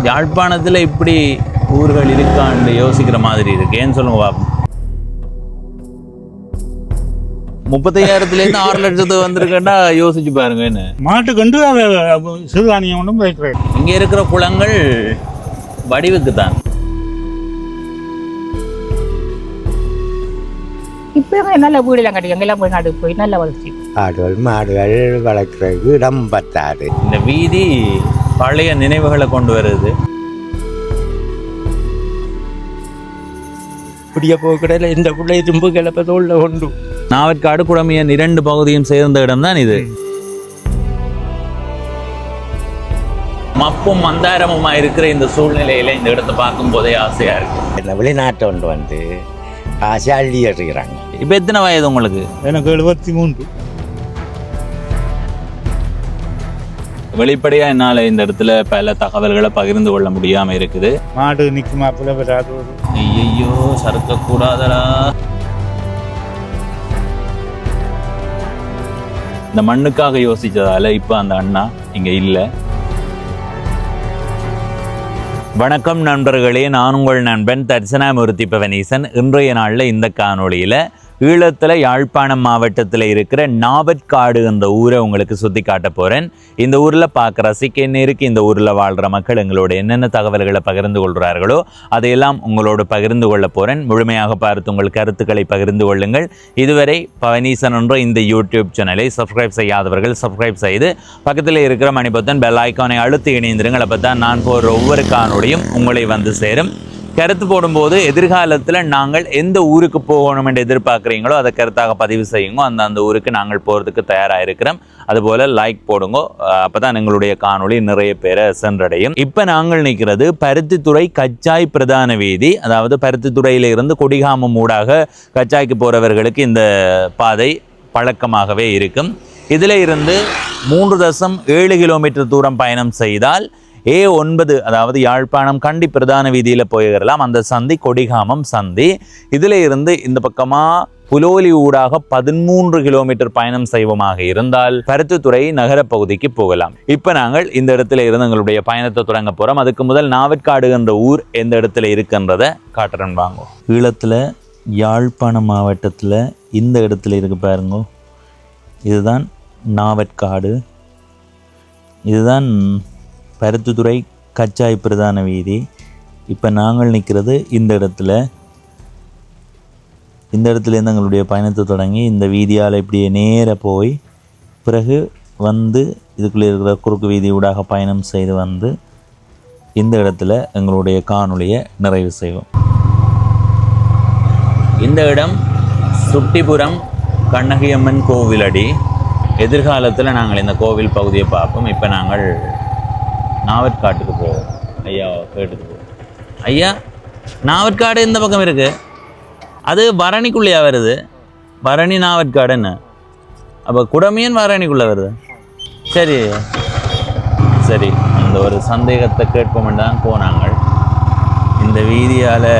யாழ்ப்பாணத்தில் இப்படி ஊர்கள் இருக்கான்னு யோசிக்கிற மாதிரி இருக்கு. ஏன்னு சொல்லுங்க பாப்போம். 35,000 6 லட்சத்துக்கு வந்திருக்கேன்னா யோசிச்சு பாருங்க. என்ன மாட்டுக்கண்டு சிறுதானியம் ஒன்றும் வைக்கிறேன். இங்கே இருக்கிற குளங்கள் வடிவுக்கு தான். இப்போ நல்ல வீடெல்லாம் கட்டி எங்கெல்லாம் போய் நாட்டுக்கு போய் நல்ல வளர்ச்சி. ஆடுகள் மாடுகள் வளர்க்குறதுக்கு இடம் பத்தாது. இந்த வீதி பழைய நினைவுகளை கொண்டு வருது. புதிய போக்கிடையில் இந்த பிள்ளை திரும்ப கிளப்பதோள்ள உண்டு. நாவற்காடு குடமியன் 2 பகுதியும் சேர்ந்த இடம் தான் இது. மப்பும் மந்தாரமுமா இருக்கிற இந்த சூழ்நிலையில இந்த இடத்தை பார்க்கும் போதே ஆசையா இருக்கு. இந்த வெளிநாட்டை வந்து ஆசை அள்ளி ஏறுகிறாங்க. இப்ப எத்தனை வயது உங்களுக்கு? எனக்கு 73. வெளிப்படையா என்னால இந்த இடத்துல பல தகவல்களை பகிர்ந்து கொள்ள முடியாம இருக்குது. மாடு நிற்குமா போல வராது. ஐயோ சறுக்க கூடாதடா. இந்த மண்ணுக்காக யோசிச்சதால இப்ப அந்த அண்ணா இங்க இல்ல. வணக்கம் நண்பர்களே, நான் உங்கள் நண்பன் தர்சனாமூர்த்தி பவனீசன். இன்றைய நாளில் இந்த காணொளியில் ஈழத்தில் யாழ்ப்பாணம் மாவட்டத்தில் இருக்கிற நாவற்காடு என்ற ஊரை உங்களுக்கு சுற்றி காட்ட போகிறேன். இந்த ஊரில் பார்க்க ரசிக்க என்ன இருக்குது, இந்த ஊரில் வாழ்கிற மக்கள் எங்களோட என்னென்ன தகவல்களை பகிர்ந்து கொள்கிறார்களோ அதையெல்லாம் உங்களோடு பகிர்ந்து கொள்ள போகிறேன். முழுமையாக பார்த்து உங்கள் கருத்துக்களை பகிர்ந்து கொள்ளுங்கள். இதுவரை பவனீசன் என்ற இந்த யூடியூப் சேனலை சப்ஸ்கிரைப் செய்யாதவர்கள் சப்ஸ்கிரைப் செய்து பக்கத்தில் இருக்கிற மணிபத்தன் பெல் ஐக்கானை அழுத்தி இணைந்திருங்கள். அப்போ தான் நான் போகிற ஒவ்வொரு காணொளியும் உங்களை வந்து சேரும். கருத்து போடும்போது எதிர்காலத்தில் நாங்கள் எந்த ஊருக்கு போகணும் என்று எதிர்பார்க்குறீங்களோ அதை கருத்தாக பதிவு செய்யுங்க. அந்த ஊருக்கு நாங்கள் போகிறதுக்கு தயாராக இருக்கிறோம். அதுபோல் லைக் போடுங்க. அப்போ தான் எங்களுடைய காணொளி நிறைய பேரை சென்றடையும். இப்போ நாங்கள் நிற்கிறது பருத்தித்துறை கச்சாய் பிரதான வீதி. அதாவது பருத்தித்துறையில் இருந்து கொடிகாமம் ஊடாக கச்சாய்க்கு போகிறவர்களுக்கு இந்த பாதை பழக்கமாகவே இருக்கும். இதில் இருந்து 3.7 கிலோமீட்டர் தூரம் பயணம் செய்தால் A9, அதாவது யாழ்ப்பாணம் கண்டி பிரதான வீதியில் போயிடலாம். அந்த சந்தி கொடிகாமம் சந்தி. இதில் இருந்து இந்த பக்கமாக புலோலி ஊடாக 13 கிலோமீட்டர் பயணம் செய்வமாக இருந்தால் பருத்தித்துறை நகர பகுதிக்கு போகலாம். இப்போ நாங்கள் இந்த இடத்துல இருந்து எங்களுடைய பயணத்தை தொடங்க போகிறோம். அதுக்கு முதல் நாவற்காடு என்ற ஊர் எந்த இடத்துல இருக்குன்றதை காட்டுறேன் வாங்க. ஈழத்தில் யாழ்ப்பாணம் மாவட்டத்தில் இந்த இடத்துல இருக்கு பாருங்க. இதுதான் நாவற்காடு. இதுதான் பருத்தித்துறை கச்சாய் பிரதான வீதி. இப்போ நாங்கள் நிற்கிறது இந்த இடத்துலேருந்து எங்களுடைய பயணத்தை தொடங்கி இந்த வீதியால் இப்படியே நேர போய் பிறகு வந்து இதுக்குள்ளே இருக்கிற குறுக்கு வீதி ஊடாக பயணம் செய்து வந்து இந்த இடத்துல எங்களுடைய காணொளியை நிறைவு செய்வோம். இந்த இடம் சுட்டிபுரம் கண்ணகியம்மன் கோவிலடி. எதிர்காலத்தில் நாங்கள் இந்த கோவில் பகுதியை பார்ப்போம். இப்போ நாங்கள் நாவற்காட்டுக்கு போவோம். ஐயா கேட்டுக்கு போவோம். ஐயா, நாவற்காடு இந்த பக்கம் இருக்குது. அது பரணிக்குள்ளேயா வருது? பரணி நாவற்காடுன்னு. அப்போ குடமியன் பரணிக்குள்ளே வருது. சரி சரி, அந்த ஒரு சந்தேகத்தை கேட்போம்னு தான் போனாங்க. இந்த வீதியால்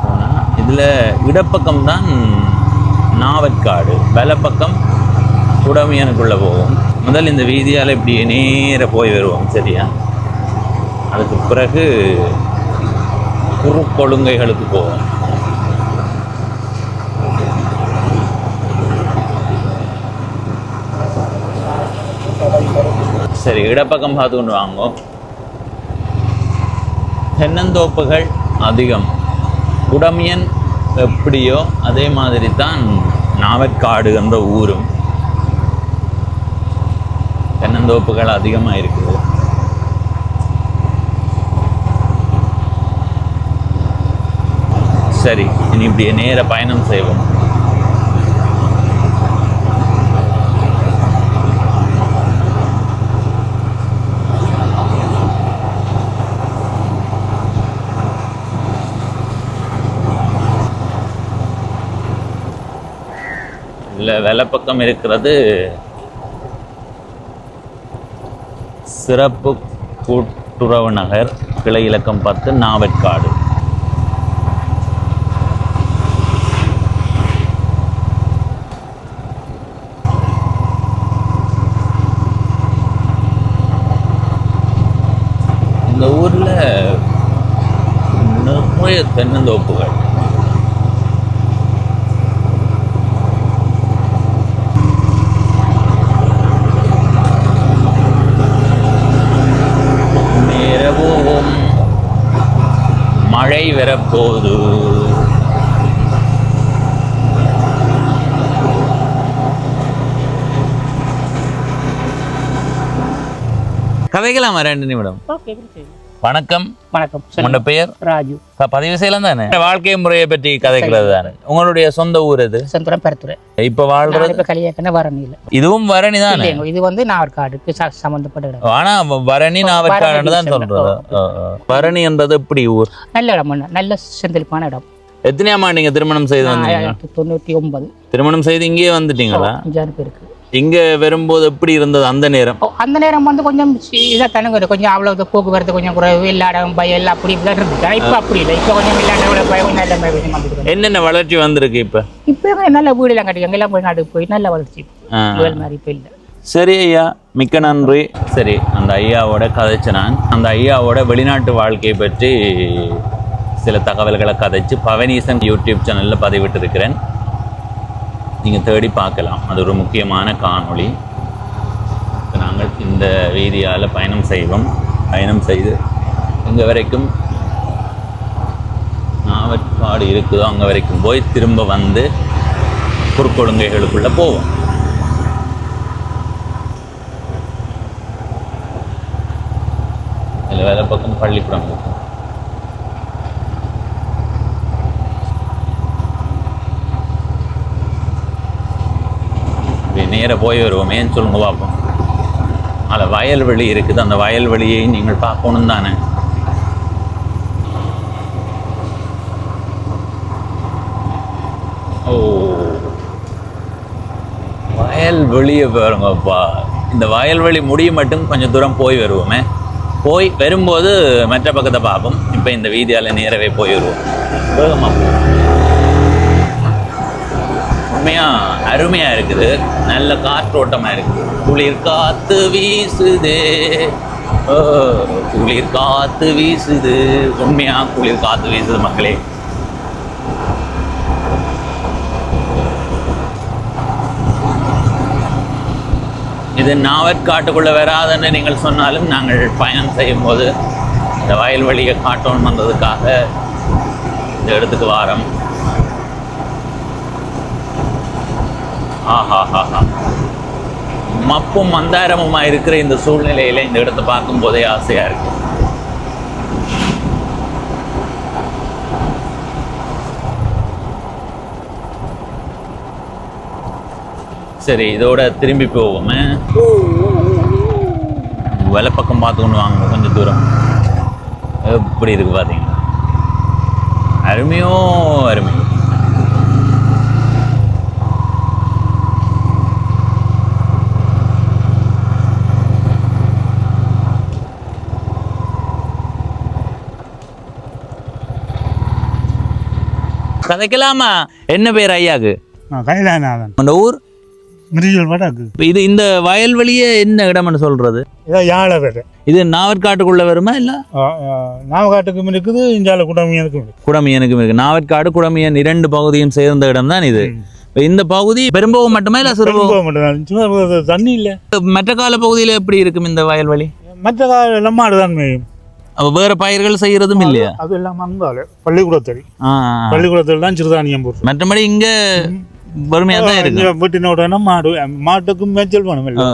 போனால் இதில் இடப்பக்கம்தான் நாவற்காடு, வலப்பக்கம் குடமியனுக்குள்ளே போவோம். முதல் இந்த வீதியால் இப்படி நேர போய் வருவோம். சரியா? அதுக்கு பிறகு குறுக்கொழுங்கைகளுக்கு போவோம். சரி, இடப்பக்கம் பார்த்து கொண்டு வாங்க. தென்னந்தோப்புகள் அதிகம். குடமியன் எப்படியோ அதே மாதிரி தான் நாவற்காடு என்ற ஊரும். தென்னந்தோப்புகள் அதிகமாக இருக்குது. சரி, இனி இப்படியே நேர பயணம் செய்வோம். இல்லை, வலப்பக்கம் இருக்கிறது சிறப்பு கூட்டுறவு நகர், கிளை இலக்கம் 10, நாவற்காடு. ஊர்ல நிறைய தென்னந்தோப்புகள். நேரவும் மழை வரப்போகுது. கதைக்கலாமா 2 நிமிடம்? வணக்கம். வணக்கம். உங்களோட பெயர்? ராஜு. பதிவு செய்யலாம் தானே? வாழ்க்கை முறையை பற்றி கதைக்கிறது தானே. உங்களுடைய சொந்த ஊர் எது? செந்துரம் பெருத்துறை. இப்ப வாழ்றது இப்ப கலியாக்கன வரணி இல்ல. இதுவும் வரணி தானே? இது வந்து நாவற்காடுக்கு சம்பந்தப்பட்ட இடம். ஆனா வரணி நாவற்காடுன்னு தான் சொல்றது. வரணி என்றது எப்படி ஊர்? நல்ல இடம், நல்ல செந்தில்பான இடம். எத்தனையாமா நீங்க திருமணம் செய்து வந்தீங்க? 99. திருமணம் செய்து இங்கேயே வந்துட்டீங்களா? 5 பேருக்கு. இங்க வரும்போது எப்படி இருந்தது அந்த நேரம்? அந்த நேரம் வந்து கொஞ்சம் இதாக தனங்க கொஞ்சம் அவ்வளவு போக்குவரத்து கொஞ்சம் குறைவு, இல்லாடம் பயல் அப்படி இப்படிதான் இருந்துச்சு. இப்ப அப்படி இல்லை. இப்ப கொஞ்சம் இல்லாட பயம் நல்ல கொஞ்சம் வந்துருக்கு. என்னென்ன வளர்ச்சி வந்திருக்கு இப்ப? இப்ப நல்ல வீடெல்லாம் கட்டி எங்கெல்லாம் போய் நாட்டுக்கு போய் நல்ல வளர்ச்சி மாதிரி இப்ப இல்லை. சரி ஐயா, மிக்க நன்றி. சரி, அந்த ஐயாவோட கதைச்சு நான் அந்த ஐயாவோட வெளிநாட்டு வாழ்க்கையை பற்றி சில தகவல்களை கதைச்சு பவனீசன் யூடியூப் சேனலில் பதிவிட்டு இருக்கிறேன். நீங்கள் தேடி பார்க்கலாம். அது ஒரு முக்கியமான காணொளி. நாங்கள் இந்த வீதியால் பயணம் செய்வோம். பயணம் செய்து இங்கே வரைக்கும் நாவற்காடு இருக்குதோ அங்கே வரைக்கும் போய் திரும்ப வந்து குறுக்கொடுங்கைகளுக்குள்ளே போவோம். இதில் வேலை பக்கம் பள்ளிக்கூடம் இருக்கும். நேராக போய் வருவோம். ஏன்னு சொல்லுங்க பார்ப்போம். அதில் வயல்வெளி இருக்குது. அந்த வயல்வெளியை நீங்கள் பார்க்கணும் தானே. ஓ, வயல்வெளியை பாருங்கப்பா. இந்த வயல்வெளி முடிய மட்டும் கொஞ்சம் தூரம் போய் வருவோமே. போய் வரும்போது மற்ற பக்கத்தை பார்ப்போம். இப்போ இந்த வீதியால் நேரவே போய் வருவோம். வேகமாக உண்மையாக அருமையாக இருக்குது. நல்ல காற்றோட்டமாக இருக்குது. குளிர் காற்று வீசுதே, குளிர் காற்று வீசுது. உண்மையாக குளிர் காற்று வீசுது மக்களே. இது நாவற்காட்டுக்குள்ளே வராதுன்னு நீங்கள் சொன்னாலும் நாங்கள் பயணம் செய்யும் போது இந்த வயல்வெளியை காட்டணும் வந்ததுக்காக இந்த இடத்துக்கு வாரம். ஆஹாஹாஹா, மப்பும் மந்தாரமுமா இருக்கிற இந்த சூழ்நிலையில இந்த இடத்தை பார்க்கும் போதே ஆசையா இருக்கு. சரி, இதோட திரும்பி போவோமே. வலப்பக்கம் பார்த்து கொண்டு வாங்க. கொஞ்சம் தூரம் எப்படி இருக்கு பார்த்தீங்கன்னா. அருமையோ அருமையோ. கதைக்கலாமா? என்ன பேர் ஐயாக்கு? கைலாநாதன். அந்த ஊர் மிரிஜல் வடக்கு. இது இந்த வயல்வெளியே என்ன இடம்னு சொல்றது? இதான் யாழை வேறு. இது நாவற்காட்டுக்குள்ள வருமா இல்லை? நாவக்காட்டுக்கும் இருக்குது, இந்தியாவில் குடமியனுக்கும் இருக்குது. குடமியனுக்கும் இருக்கு. நாவற்காடு குடமியன் 2 பகுதியும் சேர்ந்த இடம் தான் இது. இந்த பகுதி பெரும்போகம் மட்டுமே இல்லை, சிறுபோகம் மட்டும். தண்ணி இல்லை. மற்ற கால பகுதியில் எப்படி இருக்கும் இந்த வயல்வெளி? மற்ற காலம் மாடு தான் மேயும். அப்போ வேற பயிர்கள் செய்யறதும் இல்லையா? அது இல்லாமல் அங்கால பள்ளிக்கூடத்தில் பள்ளிக்கூடத்தில் தான் சிறுதானியம் போடுறோம். மற்றபடி இங்க வறுமையாக தான் இருக்கு. வீட்டினோட மாட்டுக்கும் மேய்ச்சல் பண்ணும் இல்லை.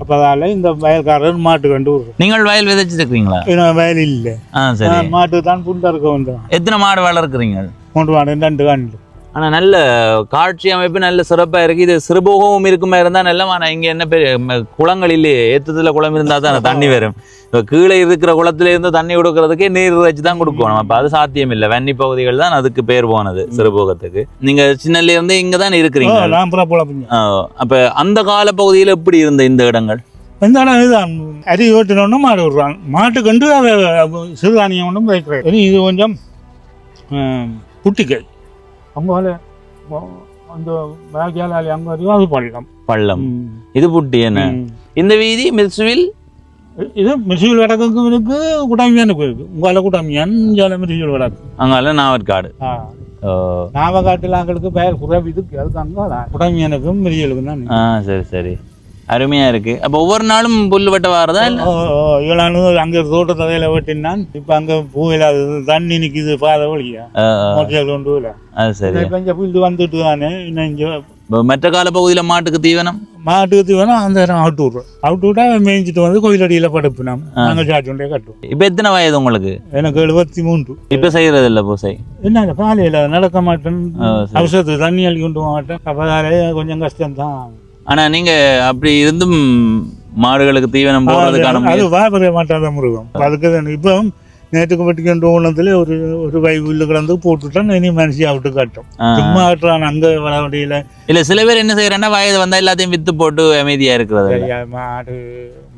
அப்போ அதால இந்த வயல்காரர் மாட்டு கண்டு விடுறோம். நீங்கள் வயல் விதைச்சிருக்கீங்களா? வயல் இல்லை. சரி. மாட்டு தான் புண்டா இருக்க வந்தோம். எத்தனை மாடு வளர்க்குறீங்க? 3 மாடு, 2 காண்டு. ஆனால் நல்ல காட்சி அமைப்பு நல்ல சிறப்பாக இருக்குது. இது சிறுபோகமும் இருக்குமா இருந்தால் நல்ல. ஆனால் இங்கே என்ன பெரிய குளங்கள் இல்லையே. ஏற்றத்தில் குளம் இருந்தால் தான் தண்ணி வரும். இப்போ கீழே இருக்கிற குளத்திலேருந்து தண்ணி கொடுக்கறதுக்கே நீர் வச்சு தான் கொடுக்கணும். அப்போ அது சாத்தியம் இல்லை. வன்னி பகுதிகள் தான் அதுக்கு பேர் போனது சிறுபோகத்துக்கு. நீங்கள் சின்னலேருந்து இங்கே தான் இருக்கிறீங்க. அப்போ அந்த கால பகுதியில் எப்படி இருந்த இந்த இடங்கள்? இந்த இடம் இதுதான். அரி ஓட்டினோன்னா மாடு விடுறாங்க. மாட்டு கண்டு சிறுதானியம் ஒன்றும் வைக்கிறேன். இது கொஞ்சம் புட்டிக்கை. அங்கே அந்த மேகாலி அங்கே அது பள்ளம். பள்ளம். இது புட்டி என்ன? இந்த வீதி மில்சுவில் இது மிருசிகள் வடக்குக்கும் இருக்கு, குடாமியானுக்கும் இருக்கு. உங்களால் குடாமியான், இங்கால மிருசிகள் வடக்கு. அங்கால நாவற்காடு. நாவக்காட்டில் அங்களுக்கு பெயர் குறைவு இதுக்கு, அதுக்கு அங்கே குடாமியானுக்கும் மிருசிகளுக்கும் தான். சரி சரி, அருமையா இருக்கு. அப்போ ஒவ்வொரு நாளும் புல் வெட்ட வாரதா? இவ்வளோ அங்கே தோட்டத்தையில வெட்டினான். இப்போ அங்கே பூவில தண்ணி நிற்கிது, பாதை வழியா மோட்டர் சைக்கிள் கொண்டு போயில. அது சரி. இப்போ இங்கே புல் வந்துட்டு தானே. இன்னும் இங்கே மற்ற கால பகுதியில் மாட்டுக்கு தீவனம் அந்த இடம் அவுட் விட்டா மேய்ஞ்சிட்டு வந்து கோயிலடியில் படுப்பினோம். நாங்கள் சாட்சி கட்டுவோம். இப்போ எத்தனை வயது உங்களுக்கு? எனக்கு 73. இப்போ செய்யறது இல்லை பூசை? என்ன காலையில் நடக்க மாட்டேன், அவசரத்துக்கு தண்ணி அள்ளி கொண்டு போக மாட்டேன். அப்போதாலே கொஞ்சம் கஷ்டம்தான். ஆனா நீங்க அப்படி இருந்தும் மாடுகளுக்கு தீவனம் போடுறதுக்கான அது வாபர மாட்டாத முருகம். அதுக்கு இப்போ நேற்றுக்கு வெட்டிக்கின்ற ஊனத்துல ஒரு புல்லு கிடந்து போட்டுட்டான். இனி மனுஷி விட்டு காட்டும், சும்மா ஆட்டுறான் அங்க வர வண்டியில. இல்ல சில பேர் என்ன செய்யறாங்கன்னா வயது வந்தா எல்லாத்தையும் வித்து போட்டு அமைதியா இருக்கிறது.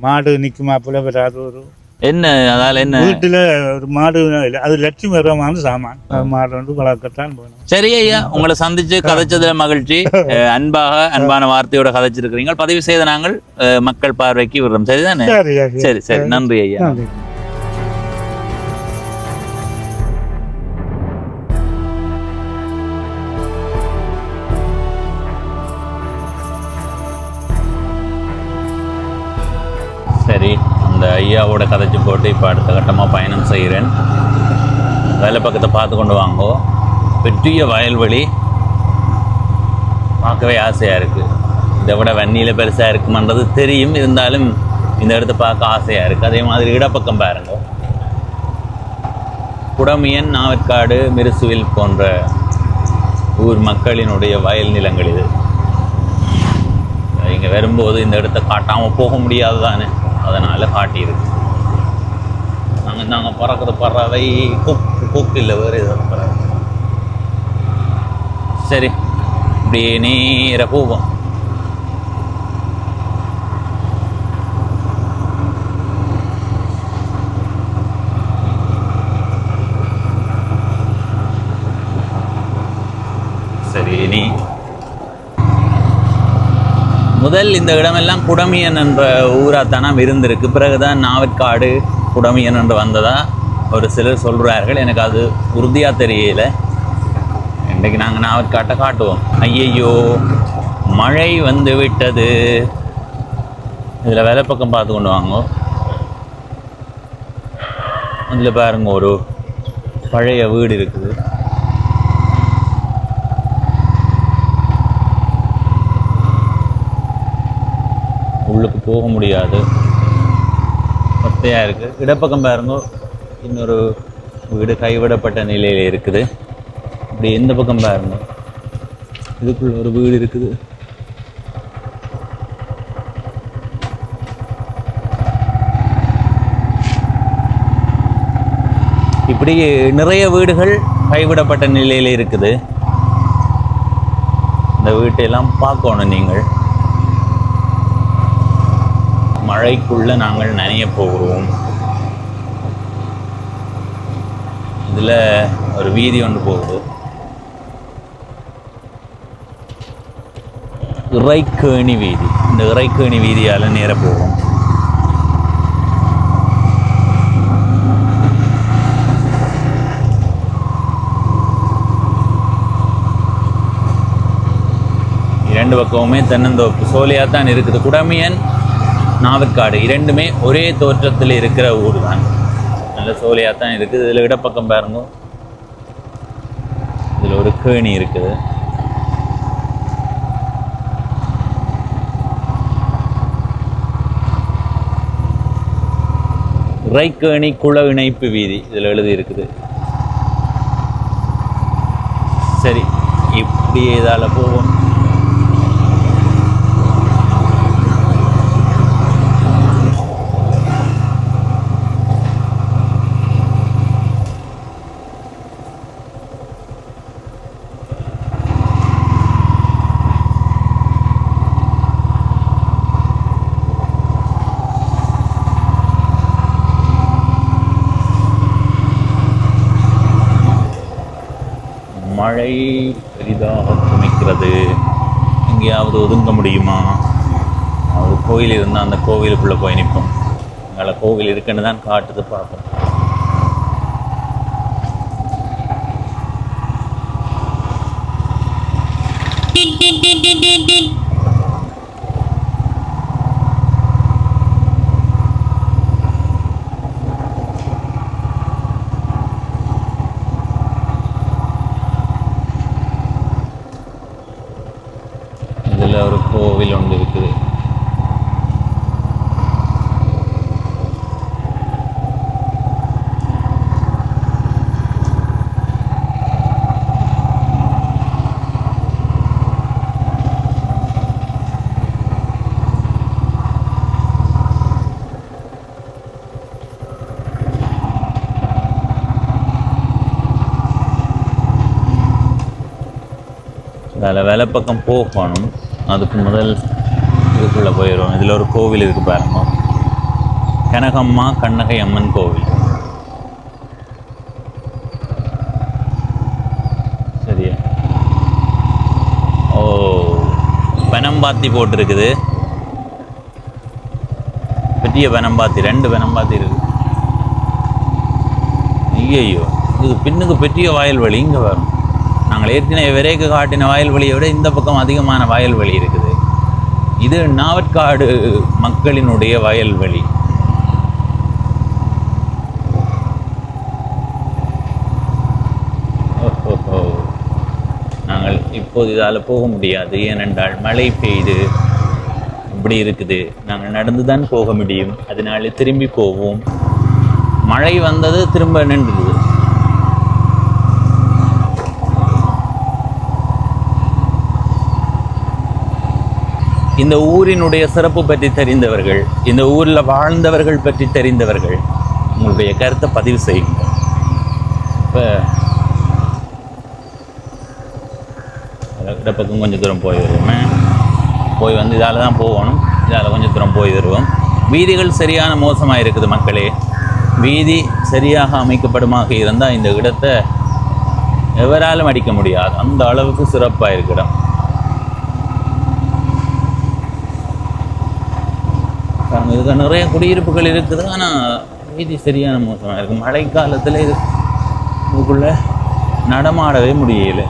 மாடு நிக்குமா போல வராது. ஒரு என்ன அதால என்ன வீட்டுல ஒரு மாடு அது லட்சுமி வருமான சாமான். மாடு வந்து வளர்க்கத்தான் போகணும். சரி ஐயா, உங்களை சந்திச்சு கதைச்சதுல மகிழ்ச்சி. அன்பான வார்த்தையோட கதைச்சிருக்கிறீங்க. பதிவு செய்த நாங்கள் மக்கள் பார்வைக்கு விடுறோம். சரிதானே? சரி சரி, நன்றி ஐயா. சரி, அந்த ஐயாவோட கதைச்சு போட்டு இப்போ அடுத்த கட்டமாக பயணம் செய்கிறேன். வேலை பக்கத்தை பார்த்து கொண்டு வாங்கோ. பெரிய வயல்வெளி பார்க்கவே ஆசையாக இருக்குது. இதை விட வன்னியில் பெருசாக இருக்குமன்றது தெரியும், இருந்தாலும் இந்த இடத்த பார்க்க ஆசையாக இருக்குது. அதே மாதிரி இடப்பக்கம் பாருங்க, குடமியன், நாவற்காடு, மிருசுவில் போன்ற ஊர் மக்களினுடைய வயல் நிலங்கள் இது. இங்கே வரும்போது இந்த இடத்த காட்டாமல் போக முடியாது தானே, அதனால் காட்டியிருக்கு. நாங்கள் பறக்கிற பறவை கொக்கு இல்லை, வேறு ஏதாவது பறவை. சரி, இப்படியே நேராக போவோம். சரி, நீ முதல் இந்த இடமெல்லாம் குடமியன் என்ற ஊராத்தானா இருந்திருக்கு. பிறகுதான் நாவற்காடு குடமியன் என்று வந்ததா ஒரு சிலர் சொல்கிறார்கள். எனக்கு அது உறுதியாக தெரியல. இன்றைக்கு நாங்கள் நாவற்காட்டை காட்டுவோம். ஐயையோ, மழை வந்து விட்டது. இதில் வேலை பக்கம் பார்த்து கொண்டு வாங்க. அதில் பாருங்க, ஒரு பழைய வீடு இருக்குது. உள்ளுக்கு போக முடியாது, பத்தையாக இருக்குது. இடப்பக்கம் பாருங்க, இன்னொரு வீடு கைவிடப்பட்ட நிலையில் இருக்குது. இப்படி எந்த பக்கம் பாருங்க, இதுக்குள்ள ஒரு வீடு இருக்குது. இப்படி நிறைய வீடுகள் கைவிடப்பட்ட நிலையில் இருக்குது. இந்த வீட்டையெல்லாம் பார்க்கணும் நீங்கள். மழைக்குள்ள நாங்கள் நனைய போகிறோம். இதில் ஒரு வீதி ஒன்று போகுது, இறைக்கேணி வீதி. இந்த இறைக்கேணி வீதியால் நேர போகும். இரண்டு பக்கமுமே தென்னந்தோப்பு சோலையாக தான் இருக்குது. குடமியன், நாவற்காடு இரண்டுமே ஒரே தோற்றத்தில் இருக்கிற ஊர் தான். நல்ல சோலையாக தான் இருக்குது. இதில் இடப்பக்கம் பாருங்க, இதில் ஒரு கேணி இருக்குது. இறைக்கேணி குள இணைப்பு வீதி இதில் எழுதி இருக்குது. சரி, இப்படி இதால் போவோம். மழை பெரிதாக துணிக்கிறது. எங்கேயாவது ஒதுங்க முடியுமா? ஒரு கோயில் இருந்தால் அந்த கோவிலுக்குள்ளே போய் நிற்போம். எங்களை கோவில் இருக்குன்னு தான் காட்டுது, பார்ப்போம். இதில் ஒரு கோவில் ஒன்று இருக்குது. அதில் வேலை பக்கம் போகணும். அதுக்கு முதல் இதுக்குள்ளே போயிடும். இதில் ஒரு கோவில் இருக்குது பாருங்க, கனகம்மா கண்ணகை அம்மன் கோவில். சரியா? ஓ, பனம்பாத்தி போட்டிருக்குது. பெரிய பனம்பாத்தி, 2 பனம்பாத்தி இருக்குது. ஐயோ, இது பின்னுக்கு பெரிய வயல்வெளி. இங்கே வரும். நாங்கள் ஏற்கனவே விரைக்கு காட்டின வயல்வெளியை விட இந்த பக்கம் அதிகமான வயல்வெளி இருக்குது. இது நாவற்காடு மக்களினுடைய வயல்வெளி. ஓஹோ, நாங்கள் இப்போது இதால் போக முடியாது, ஏனென்றால் மழை பெய்து இப்படி இருக்குது. நாங்கள் நடந்து தான் போக முடியும். அதனால திரும்பி போவோம். மழை வந்தது, திரும்ப நின்றுது. இந்த ஊரினுடைய சிறப்பு பற்றி தெரிந்தவர்கள், இந்த ஊரில் வாழ்ந்தவர்கள் பற்றி தெரிந்தவர்கள் உங்களுடைய கருத்தை பதிவு செய்யுங்க. இப்போ பக்கம் கொஞ்சம் தூரம் போய் வருவோம். போய் வந்து இதால் தான் போகணும். இதால் கொஞ்சம் தூரம் போய் வருவோம். வீதிகள் சரியான மோசமாக இருக்குது மக்களே. வீதி சரியாக அமைக்கப்படுமாக இருந்தால் இந்த இடத்தை எவராலும் அடிக்க முடியாது. அந்த அளவுக்கு சிறப்பாக இருக்கிற இடம். இதுக்கு நிறைய குடியிருப்புகள் இருக்குது, ஆனால் வீதி சரியான மோசமாக இருக்குது. மழை காலத்தில் இதுக்குள்ளே நடமாடவே முடியல.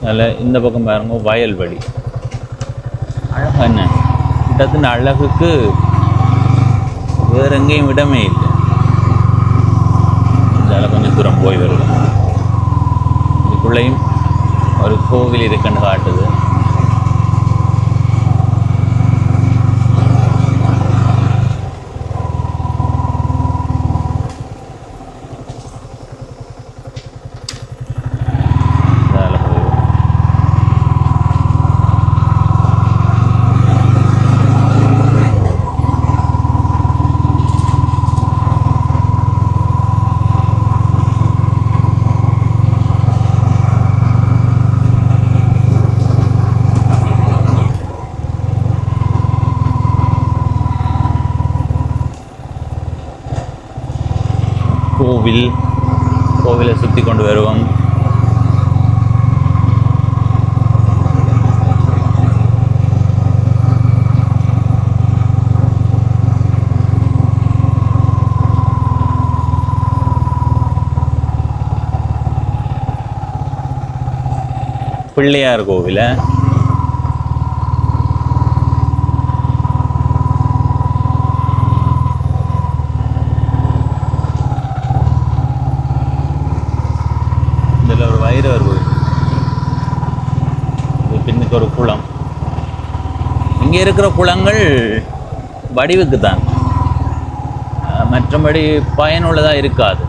அதில் இந்த பக்கம் பாருங்க, வயல்வெளி. அழகா என்ன கிட்டத்தின் அழகுக்கு வேற எங்கேயும் இடமே இல்லை. இதால் கொஞ்சம் தூரம் போய் வருவோம். இதுக்குள்ளேயும் ஒரு கோவில் இருக்குன்னு காட்டுது. கோவிலை சுற்றி கொண்டு வருவோம். பிள்ளையார் கோவில இதில் ஒரு வைரவர் கோவில். இது பின்னுக்கு ஒரு குளம். இங்கே இருக்கிற குளங்கள் வடிவுக்கு தான், மற்றபடி பயனுள்ளதாக இருக்காது.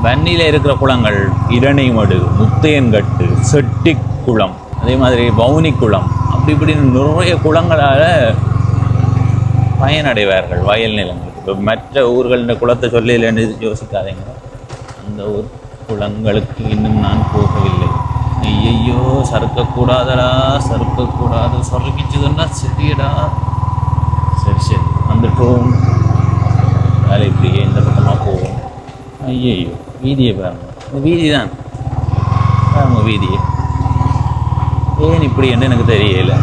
வன்னியில் இருக்கிற குளங்கள் இரணைமடு, முத்தையன்கட்டு, செட்டிக்குளம், அதே மாதிரி பவுனி குளம், அப்படி இப்படின்னு நிறைய குளங்களால் பயனடைவார்கள் வயல் நிலங்களுக்கு. இப்போ மற்ற ஊர்களின் குளத்தை சொல்லலைன்னு யோசிக்காதீங்க. அந்த ஊர் குளங்களுக்கு இன்னும் நான் போகவில்லை. ஐயையோ, சறுக்கக்கூடாதடா, சறுக்கக்கூடாது, சறுக்கிச்சதுன்னா சரியடா. சரி வந்துட்டோம். வேலை இப்படியே இந்த பக்கமாக போவோம். ஐயோ வீதியை பாருங்க, இந்த வீதி தான் பாருங்க வீதியை. ஏன் இப்படி என்று எனக்கு தெரியல.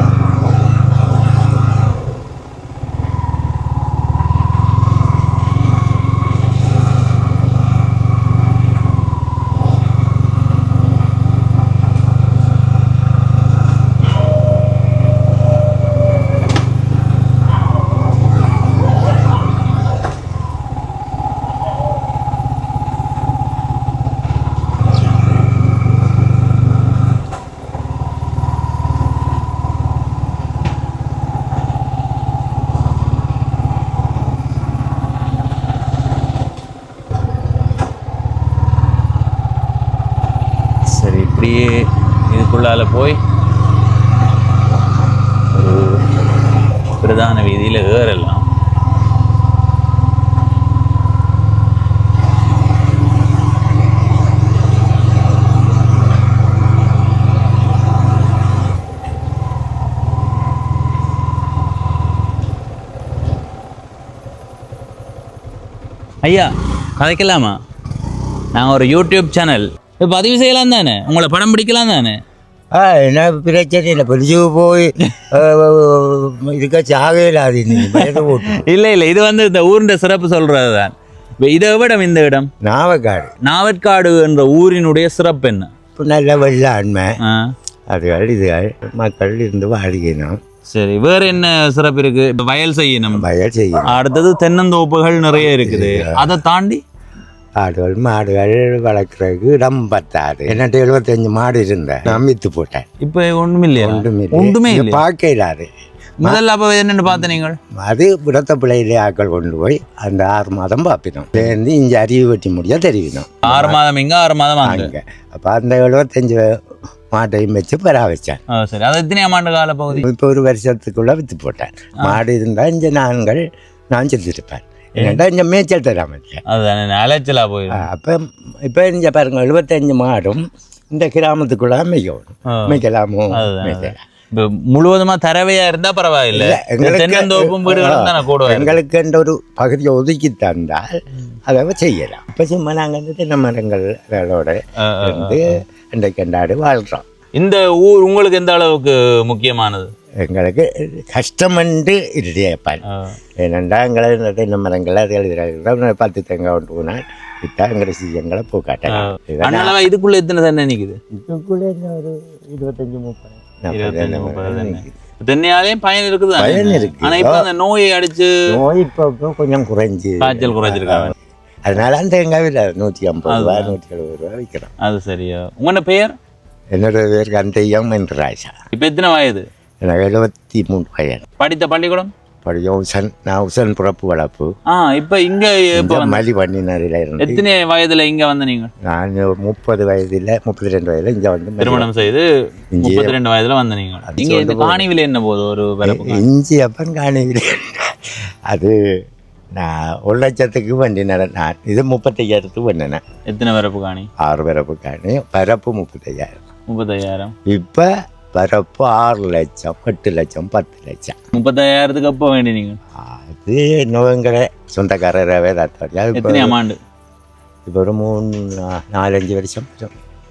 சரி, இப்படியே இதுக்குள்ளால போய் ஒரு பிரதான வீதியில் ஏறலாம். ஐயா கதைக்கலாமா? நாங்கள் ஒரு யூடியூப் சேனல் பதிவு செய்யலாம் தானே? உங்களை படம் பிடிக்கலாம் தானே? என்ன பிரச்சனை இல்லை, பிடிச்சி போய் இதுக்கா சாகையிலாது போட்டு. இல்லை இல்லை, இது வந்து இந்த ஊரின் சிறப்பு சொல்றது தான். இதை விட இந்த இடம் நாவக்காடு. நாவற்காடு என்ற ஊரினுடைய சிறப்பு என்ன? இப்போ நல்ல வெள்ளாண்மை அதுகள் இதுகள் மக்கள் இருந்து வாழ்க்கணும். சரி, வேற என்ன சிறப்பு இருக்கு? இப்போ வயல் செய்யணும், வயல் செய்யணும். அடுத்தது தென்னந்தோப்புகள் நிறைய இருக்குது. அதை தாண்டி ஆடுகள் மாடுகள் வளர்க்குறதுக்கு இடம் பத்தாது. என்னட்டு 75 மாடு இருந்தேன், நான் வித்து போட்டேன். இப்போ ஒன்றுமே இல்லையா? ஒன்றுமே இல்லை, பார்க்க இல்லாது. முதல்ல அப்போ என்னென்னு பார்த்த நீங்கள்? அது விடத்த பிள்ளையிலே ஆக்கள் கொண்டு போய் அந்த 6 மாதம் பார்ப்பினோம். சேர்ந்து இங்கே அறிவு வெட்டி முடியா தெரிவினோம். 6 மாதம் இங்கே 6 மாதம் அங்கே. அப்போ அந்த 75 மாட்டையும் வச்சு பெறா வச்சேன். சரி, அது எத்தனை ஆண்டு கால பகுதி? இப்போ ஒரு வருஷத்துக்குள்ள வித்து போட்டேன். மாடு இருந்தால் இங்கே நான் செஞ்சுருப்பேன். என்னடா இங்கே மேய்ச்சல் தராமல் அதுதானே அலைச்சலா போயிடும். அப்போ இப்போ இங்கே பாருங்க 75 மாடும் இந்த கிராமத்துக்குள்ள மேய்க்கலாமோ மேய்க்கலாம். இப்போ முழுவதுமா தரவையா இருந்தா பரவாயில்லை. தென்னந்தோப்பும் வீடுகளும் தானே கூடுவாங்க. எங்களுக்கு என்ற ஒரு பகுதியை ஒதுக்கி தந்தால் அதை செய்யலாம். இப்போ சும்மா நாங்கள் வந்து தென்னை மரங்களோட இருந்து இன்றைக்கு கொண்டாடி வாழ்கிறோம். இந்த ஊர் உங்களுக்கு எந்த அளவுக்கு முக்கியமானது? எங்களுக்கு கஷ்டமண்டு இருப்பான். ஏனெண்டா எங்களை தென்னை மரங்கள் அது எழுதுறாங்க. 10 தேங்காய் கொண்டு போனால் விட்டா எங்களை சீயங்களை பூக்காட்டலாம். இதுக்குள்ள எத்தனை தென்னை நிற்குது? இதுக்குள்ளே ஒரு 25-30 தென்னையாலையும் பயன் இருக்குது. பயன் இருக்கு. ஆனா இப்ப அந்த நோயை அடிச்சு நோய் இப்போ கொஞ்சம் குறைஞ்சி காய்ச்சல் குறைஞ்சிருக்காங்க. அதனால அந்த தேங்காய் இல்லை 150 ரூபா 170 ரூபா விற்கிறோம். அது சரியா? உங்களோட பெயர்? என்னோட பேருக்கு அந்தையம் என்று ராஜா. இப்ப எத்தனை வயது? எனக்கு 73 வயது. படித்த பள்ளிக்கூடம்? நான் உசன் பிறப்பு வளர்ப்பு. இப்ப இங்க மலி பண்ணினதுல இருந்து. எத்தனை வயதுல இங்க வந்து நீங்க? நான் 30 வயதுல 32 வயதுல இங்க வந்து திருமணம் செய்து 32 வயதுல வந்து நீங்க இங்க இந்த காணிவில என்ன போகுது? ஒரு இஞ்சி அப்பன் காணிவில அது நான் 1 லட்சத்துக்கு பண்ணினேன். நான் இது 35,000த்துக்கு பண்ணினேன். எத்தனை பரப்பு காணி? 6 பரப்பு காணி. பரப்பு 35,000. இப்போ பரப்பு 6 லட்சம் 8 லட்சம் 10 லட்சம். 35,000த்துக்கு அப்போ வேண்டி நீங்கள்? அது இன்னொருங்கிற சொந்தக்காரராகவே தான். எத்தனை ஆமாண்டு? இப்போ ஒரு 3-4-5 வருஷம்.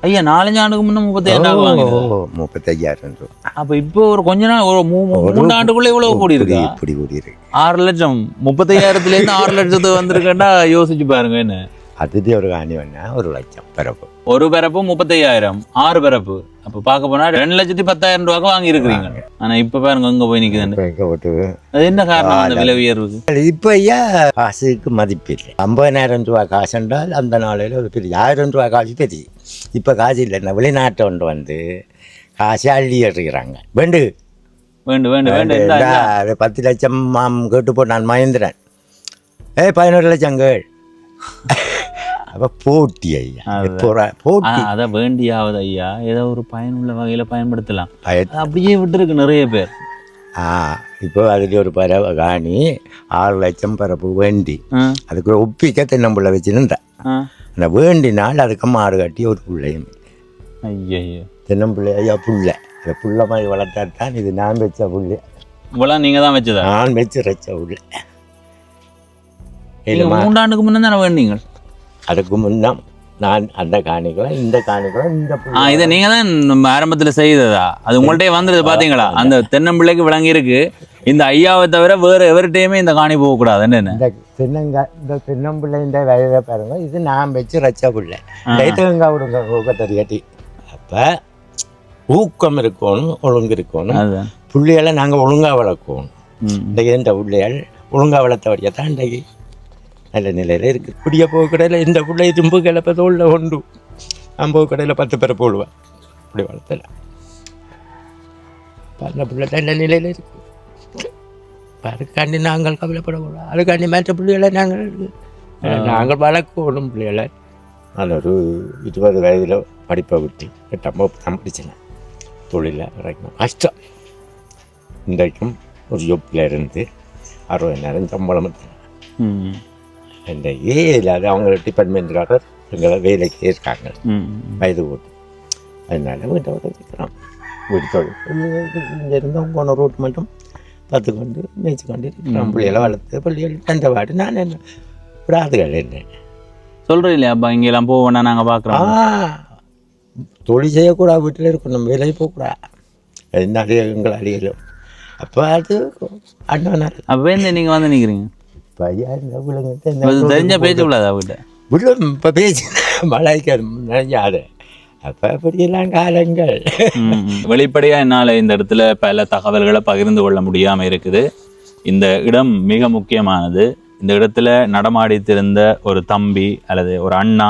ஐயா 4-5 ஆண்டுக்கு முன்னே 35,000. 35,000 ரூபா. அப்போ இப்போ ஒரு கொஞ்ச நாள் ஒரு 3 ஆண்டுக்குள்ளே இவ்வளோ கூடி இருக்கு. இப்படி கூடி இருக்கு. 6 லட்சம் 35,000லேருந்து 6 லட்சத்துக்கு வந்திருக்கேன்னா யோசிச்சு பாருங்க. என்ன அதுதே ஒரு காணி வேணா 1 லட்சம் பரப்பு. ஒரு பரப்பு 35,000, 6 பரப்பு. அப்போ பார்க்க போனா 2,10,000 ரூபாய்க்கு வாங்கி இருக்கிறீங்க. ஆனா இப்ப பாருங்க அங்க போய் நிக்குது. அது என்ன காரணம் அந்த விலை உயர்வுக்கு? இப்ப ஐயா காசுக்கு மதிப்பு இல்லை. 50,000 ரூபாய் காசு என்றால் அந்த நாளையில ஒரு பெரிய 1000 ரூபாய் காசு பெரிய. இப்ப காசு இல்லை. வெளிநாட்டை கொண்டு வந்து காசு அள்ளி ஏறுகிறாங்க. வேண்டு வேண்டு வேண்டு வேண்டு 10 லட்சம் கேட்டு போட்டான் மகேந்திரன். 11 லட்சம் கேள். அப்போ போட்டி ஐயா, போட்டி. அதை வேண்டியாவது ஐயா ஏதோ ஒரு பயனுள்ள வகையில் பயன்படுத்தலாம். அப்படியே விட்டுருக்கு நிறைய பேர். இப்போ அதுல ஒரு பறவை காணி 6 லட்சம் பரப்பு வேண்டி அதுக்கு ஒப்பிக்க தென்னம்புள்ள வச்சுருந்தேன். அந்த வேண்டினால் அதுக்கு மாடு கட்டி ஒரு பிள்ளையும் ஐயோ தென்னம்பிள்ளை ஐயா புள்ள புள்ள மாதிரி வளர்த்தாத்தான் இது. நான் வச்ச புள்ள இவ்வளோ நீங்கள் தான் வச்சதா? நான் வச்சு வச்ச புள்ள. 3 ஆண்டுக்கு முன்னே தானே வேண்டீங்க? அதுக்கு முன்னம் நான் அந்த காணிகளை இந்த காணிகளை இந்த இதை நீங்க தான் ஆரம்பத்துல செய்ததா? அது உங்கள்ட்டே வந்துருது பாத்தீங்களா? அந்த தென்னம்பிள்ளைக்கு விளங்கி இருக்கு. இந்த ஐயாவை தவிர வேற எவர்கிட்டயுமே இந்த காணி போகக்கூடாது. என்ன இந்த தென்னம்பிள்ளை இந்த வயதை பாருங்க, இது நான் வச்சு ரச்ச பிள்ளை லைத்தங்கா விடுங்க ஊக்கத்தறி கட்டி. அப்ப ஊக்கம் இருக்கணும், ஒழுங்கு இருக்கணும். பிள்ளைகளை நாங்கள் ஒழுங்கா வளர்க்கணும். இன்றைக்கு இந்த பிள்ளைகள் ஒழுங்கா வளர்த்தபடியா தான் இன்றைக்கு நல்ல நிலையில் இருக்குது. குடிய போக கடையில் இந்த பிள்ளை தும்பு கிளப்ப தோளில் உண்டு. நான் போக கடையில் 10 பேரை போடுவேன். அப்படி வளர்த்தல அந்த பிள்ளை நல்ல நிலையில் இருக்குது. அதுக்காண்டி நாங்கள் கவலைப்படக்கூடாது. அதுக்காண்டி மற்ற பிள்ளைகளை நாங்கள் வளர்க்கணும் பிள்ளைகளை. நான் ஒரு 20 வயதில் படிப்பை விட்டு 8ஆம் வகுப்பு தான் படித்தேன். தொழிலில் இறக்கணும் கஷ்டம். இன்றைக்கும் ஒரு ஜொப்பில் இருந்து 60,000 சம்பளம் இந்த இல்லாத அவங்க டிபார்ட்மெண்ட்டுக்காரர் எங்களை வேலைக்கு இருக்காங்க வயது போட்டு. அதனால வீட்டை இருக்கிறோம். வீட்டு தொழில் இங்கே இருந்தவங்க போன ரோட் மட்டும் பார்த்துக்கொண்டு மேய்ச்சிக்கொண்டு இருக்கிறோம். பிள்ளைகளை வளர்த்து பிள்ளைகள் அந்த பாட்டு நான் என்ன விடாதுகள் என்ன சொல்கிறேன் இல்லையா? அப்போ இங்கெல்லாம் போவோன்னா நாங்கள் பார்க்குறோம். தொழில் செய்யக்கூடாது, வீட்டில் இருக்கணும், வேலைக்கு போகக்கூடாது. என்ன எங்களை அடிகளும் அப்போ அது அண்ணா. அப்போ நீங்கள் வந்து நிற்கிறீங்க தெரிஞ்ச பேச்சு விடாது அவகிட்ட விட. இப்போ பேச்சு மழைக்கு நினைஞ்சாது. அப்போ அப்படியெல்லாம் காலங்கள். வெளிப்படையாக என்னால் இந்த இடத்துல பல தகவல்களை பகிர்ந்து கொள்ள முடியாமல் இருக்குது. இந்த இடம் மிக முக்கியமானது. இந்த இடத்துல நடமாடித்திருந்த ஒரு தம்பி அல்லது ஒரு அண்ணா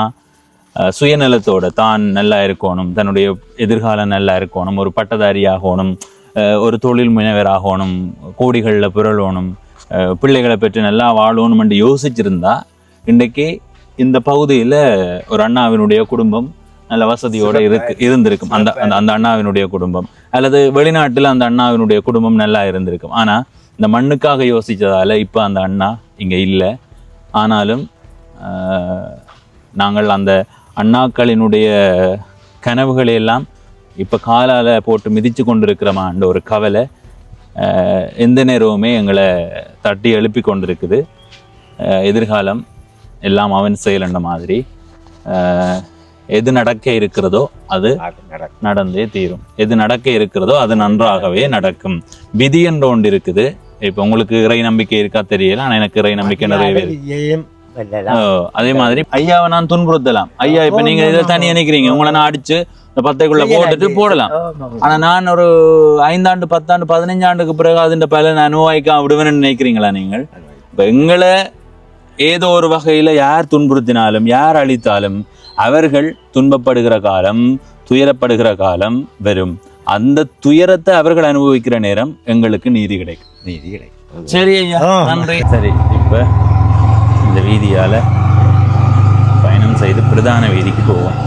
சுயநலத்தோட தான் நல்லா இருக்கணும், தன்னுடைய எதிர்காலம் நல்லா இருக்கணும், ஒரு பட்டதாரி ஆகணும், ஒரு தொழில் முனைவராகணும், கோடிகளில் புரளணும், பிள்ளைகளை பெற்று நல்லா வாழணும் என்று யோசிச்சிருந்தா இன்றைக்கு இந்த பகுதியில் ஒரு அண்ணாவினுடைய குடும்பம் நல்ல வசதியோடு இருந்திருக்கும். அந்த அந்த அண்ணாவினுடைய குடும்பம் அல்லது வெளிநாட்டில் அந்த அண்ணாவினுடைய குடும்பம் நல்லா இருந்திருக்கும். ஆனால் இந்த மண்ணுக்காக யோசித்ததால் இப்போ அந்த அண்ணா இங்கே இல்லை. ஆனாலும் நாங்கள் அந்த அண்ணாக்களினுடைய கனவுகளை எல்லாம் இப்போ காலால் போட்டு மிதித்து கொண்டிருக்கிறோமான்ற ஒரு கவலை எந்த நேரமுமே எங்களை தட்டி எழுப்பி கொண்டிருக்குது. எதிர்காலம் எல்லாம் அவன் செயலண்ட மாதிரி எது நடக்க இருக்கிறதோ அது நடந்தே தீரும். எது நடக்க இருக்கிறதோ அது நன்றாகவே நடக்கும். விதி என்ற ஒன்று இருக்குது. இப்போ உங்களுக்கு இறை நம்பிக்கை இருக்கா தெரியல, ஆனால் எனக்கு இறை நம்பிக்கை நிறையவே அதே மாதிரி ஐயாவை நான் துன்புறுத்தலாம். ஐயா இப்போ நீங்கள் இதில் தனியாக நினைக்கிறீங்க, உங்களை நான் அடிச்சு இந்த 10க்குள்ள போட்டுட்டு போடலாம். ஆனா நான் ஒரு 5 ஆண்டு 10 ஆண்டு 15 ஆண்டுக்கு பிறகு அதுன்ற பல நான் அனுபவிக்க விடுவேன்னு நினைக்கிறீங்களா நீங்கள்? இப்ப எங்களை ஏதோ ஒரு வகையில யார் துன்புறுத்தினாலும் யார் அழித்தாலும் அவர்கள் துன்பப்படுகிற காலம், துயரப்படுகிற காலம் வரும். அந்த துயரத்தை அவர்கள் அனுபவிக்கிற நேரம் எங்களுக்கு நீதி கிடைக்கும். சரி ஐயா, நன்றி. சரி, இப்ப இந்த வீதியால பயணம் செய்து பிரதான வீதிக்கு போவோம்.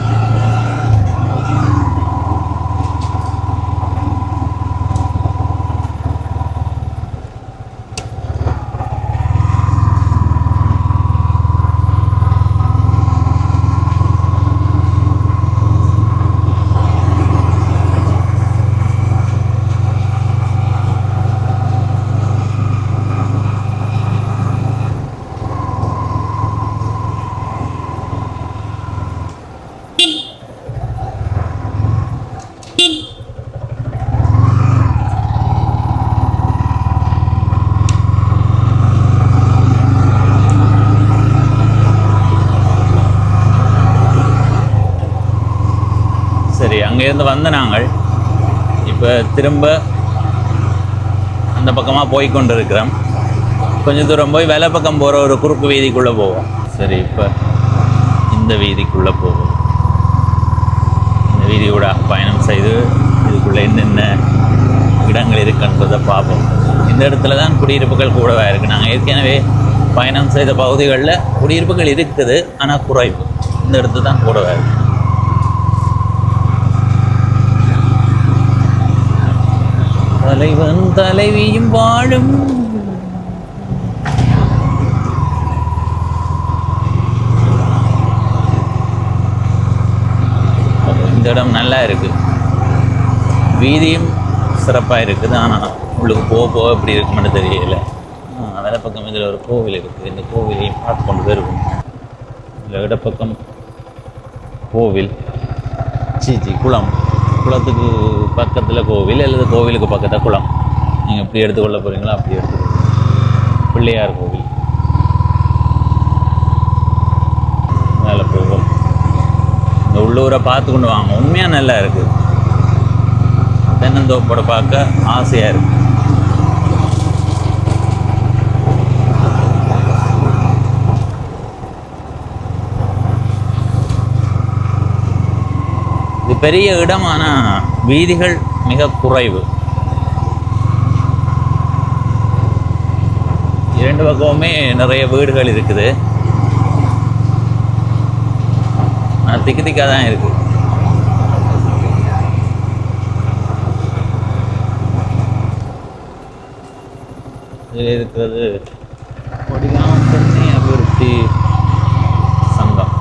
அங்கேருந்து வந்த நாங்கள் இப்போ திரும்ப அந்த பக்கமாக போய் கொண்டு இருக்கிறோம். கொஞ்சம் தூரம் போய் வேலை பக்கம் போகிற ஒரு குறுக்கு வீதிக்குள்ளே போவோம். சரி, இப்போ இந்த வீதிக்குள்ளே போவோம். இந்த வீதியோட பயணம் செய்து இதுக்குள்ளே என்னென்ன இடங்கள் இருக்குன்றதை பார்ப்போம். இந்த இடத்துல தான் குடியிருப்புகள் கூடவே இருக்குது. நாங்கள் ஏற்கனவே பயணம் செய்த பகுதிகளில் குடியிருப்புகள் இருக்குது, ஆனால் குறைவு. இந்த இடத்துல தான் கூடவே இருக்குது. தலைவன் தலைவியும் வாழும் இந்த இடம் நல்லா இருக்கு. வீதியும் சிறப்பாக இருக்குது. ஆனால் உங்களுக்கு போக போக எப்படி இருக்குமென்னு தெரியல. வேலை பக்கம் இதில் ஒரு கோவில் இருக்குது. இந்த கோவிலையும் பார்த்து கொண்டு போயிருக்கும். இதில் இடப்பக்கம் கோவில் குளம், குளத்துக்கு பக்கத்தில் கோவில் அல்லது கோவிலுக்கு பக்கத்தில் குளம். நீங்கள் எப்படி எடுத்துக்கொள்ள போகிறீங்களோ அப்படி எடுத்துக்கொள்ள. பிள்ளையார் கோவில் மேலே போகும். இந்த உள்ளூரை பார்த்து கொண்டு வாங்க, உண்மையாக நல்லா இருக்குது. தென்னந்தோப்போட பார்க்க ஆசையாக இருக்குது. இது பெரிய இடம், ஆனால் வீதிகள் மிக குறைவு. இரண்டு பக்கமுமே நிறைய வீடுகள் இருக்குது, ஆனால் திக்கு திக்காக தான் இருக்குது. இதில் இருக்கிறது கொடிகாமம் தென்னை அபிவிருத்தி சங்கம்.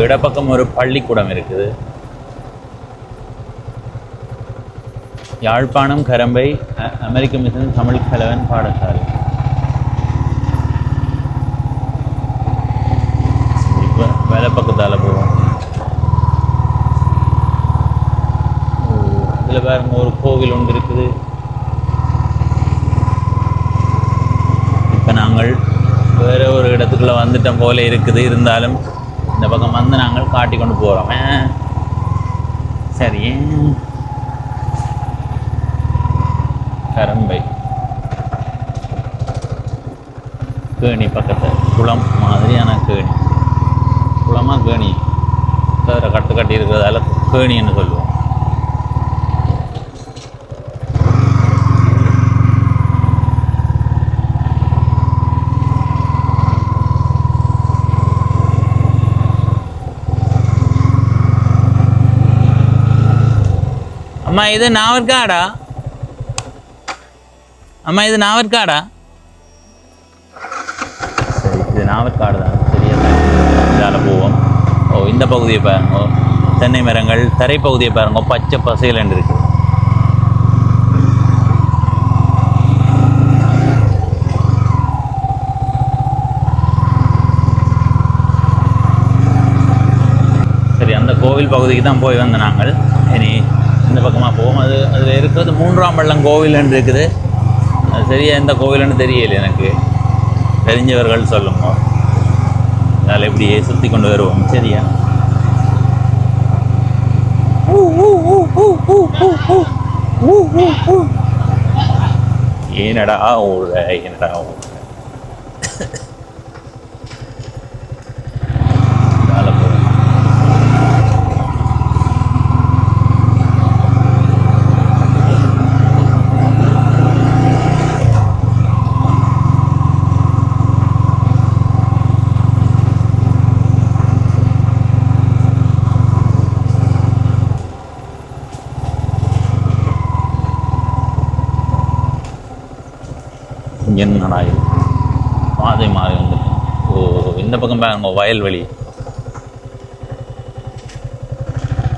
இடப்பக்கம் ஒரு பள்ளிக்கூடம் இருக்குது. யாழ்ப்பாணம் கரம்பை அமெரிக்க மிஷன் தமிழ் கலவன் பாடசாலை. இப்போ வேலை பக்கத்தால் போவோம். இதில் பாருங்க ஒரு கோவில் ஒன்று இருக்குது. இப்போ நாங்கள் வேறு ஒரு இடத்துக்குள்ளே வந்துட்டோம் போல இருக்குது. இருந்தாலும் இந்த பக்கம் வந்து நாங்கள் காட்டி கொண்டு போகிறோம். சரி, கரம்பை கேணி பக்கத்தில் குளம் மாதிரியான கேணி. குளமாக கேணி தவிர கட்டு கட்டி இருக்கிறதால கேணின்னு சொல்லுவோம். அம்மா இது நாவற்காடா? அம்மா இது நாவற்காடா? சரி, இது நாவற்காடு தான். சரியா இதால் போவோம். ஓ, இந்த பகுதியை பாருங்க, தென்னை மரங்கள். தரைப்பகுதியை பாருங்க, பச்சை பசையில் இருக்கு. சரி, அந்த கோவில் பகுதிக்கு தான் போய் வந்த நாங்கள். இனி இந்த பக்கமாக போவோம். அதில் இருக்கிறது 3ஆம் பள்ளம் கோவில் என்று இருக்குது. அது சரியா எந்த கோவில்னு தெரியல எனக்கு. தெரிஞ்சவர்கள் சொல்லுங்க. அதில் இப்படியே சுற்றி கொண்டு வருவோம். சரியா? ஏனடா ஓடுற, ஏனடா ஓடுற. என்னடா இது பாதை மாறி வந்து. ஓ, இந்த பக்கம் பாருங்க வயல்வெளி.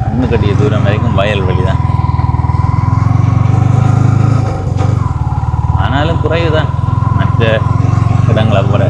கண்ணு கட்டிய தூரம் வரைக்கும் வயல்வெளி தான். ஆனாலும் குறைவு தான் மற்ற இடங்களை கூட.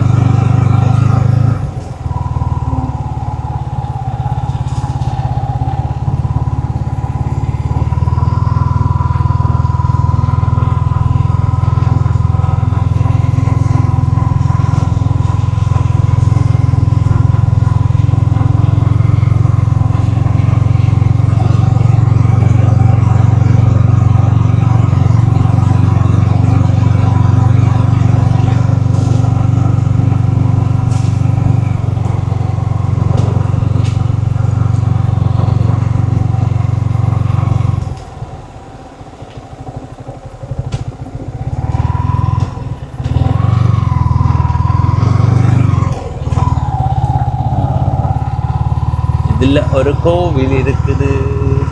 இதில் ஒரு கோவில் இருக்குது